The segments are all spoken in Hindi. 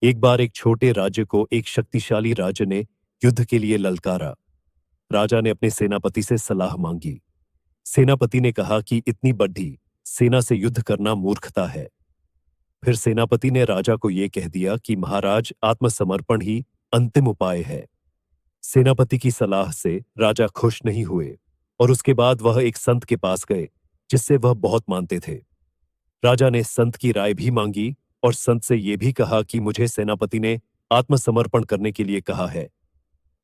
एक बार एक छोटे राज्य को एक शक्तिशाली राज्य ने युद्ध के लिए ललकारा। राजा ने अपने सेनापति से सलाह मांगी। सेनापति ने कहा कि इतनी बड़ी सेना से युद्ध करना मूर्खता है। फिर सेनापति ने राजा को यह कह दिया कि महाराज, आत्मसमर्पण ही अंतिम उपाय है। सेनापति की सलाह से राजा खुश नहीं हुए और उसके बाद वह एक संत के पास गए जिससे वह बहुत मानते थे। राजा ने संत की राय भी मांगी और संत से यह भी कहा कि मुझे सेनापति ने आत्मसमर्पण करने के लिए कहा है,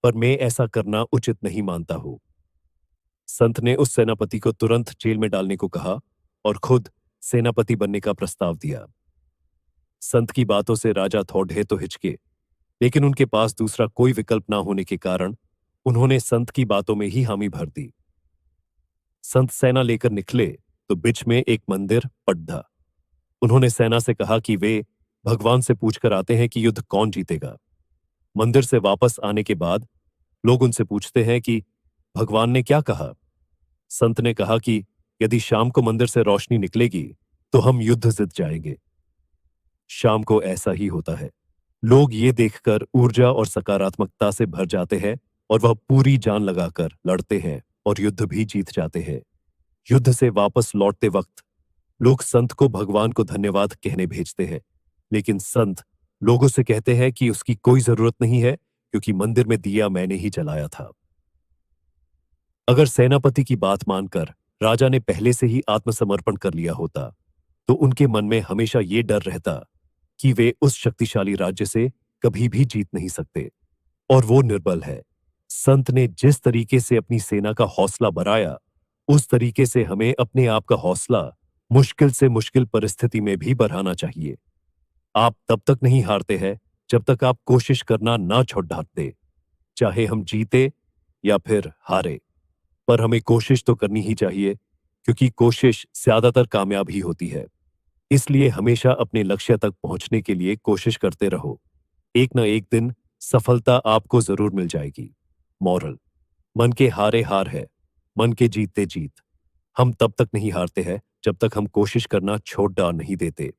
पर मैं ऐसा करना उचित नहीं मानता हूं। संत ने उस सेनापति को तुरंत जेल में डालने को कहा और खुद सेनापति बनने का प्रस्ताव दिया। संत की बातों से राजा थोड़े तो हिचके, लेकिन उनके पास दूसरा कोई विकल्प ना होने के कारण उन्होंने संत की बातों में ही हामी भर दी। संत सेना लेकर निकले तो बीच में एक मंदिर पड्ढा। उन्होंने सेना से कहा कि वे भगवान से पूछकर आते हैं कि युद्ध कौन जीतेगा। मंदिर से वापस आने के बाद लोग उनसे पूछते हैं कि भगवान ने क्या कहा। संत ने कहा कि यदि शाम को मंदिर से रोशनी निकलेगी तो हम युद्ध जीत जाएंगे। शाम को ऐसा ही होता है। लोग ये देखकर ऊर्जा और सकारात्मकता से भर जाते हैं और वह पूरी जान लगाकर लड़ते हैं और युद्ध भी जीत जाते हैं। युद्ध से वापस लौटते वक्त लोग संत को भगवान को धन्यवाद कहने भेजते हैं, लेकिन संत लोगों से कहते हैं कि उसकी कोई जरूरत नहीं है क्योंकि मंदिर में दिया मैंने ही जलाया था। अगर सेनापति की बात मानकर राजा ने पहले से ही आत्मसमर्पण कर लिया होता तो उनके मन में हमेशा ये डर रहता कि वे उस शक्तिशाली राज्य से कभी भी जीत नहीं सकते और वो निर्बल है। संत ने जिस तरीके से अपनी सेना का हौसला बढ़ाया, उस तरीके से हमें अपने आप का हौसला मुश्किल से मुश्किल परिस्थिति में भी बढ़ाना चाहिए। आप तब तक नहीं हारते हैं जब तक आप कोशिश करना ना छोड़ देते। चाहे हम जीते या फिर हारे, पर हमें कोशिश तो करनी ही चाहिए क्योंकि कोशिश ज्यादातर कामयाब ही होती है। इसलिए हमेशा अपने लक्ष्य तक पहुंचने के लिए कोशिश करते रहो। एक न एक दिन सफलता आपको जरूर मिल जाएगी। मॉरल: मन के हारे हार है, मन के जीतते जीत। हम तब तक नहीं हारते हैं जब तक हम कोशिश करना छोड़ नहीं देते।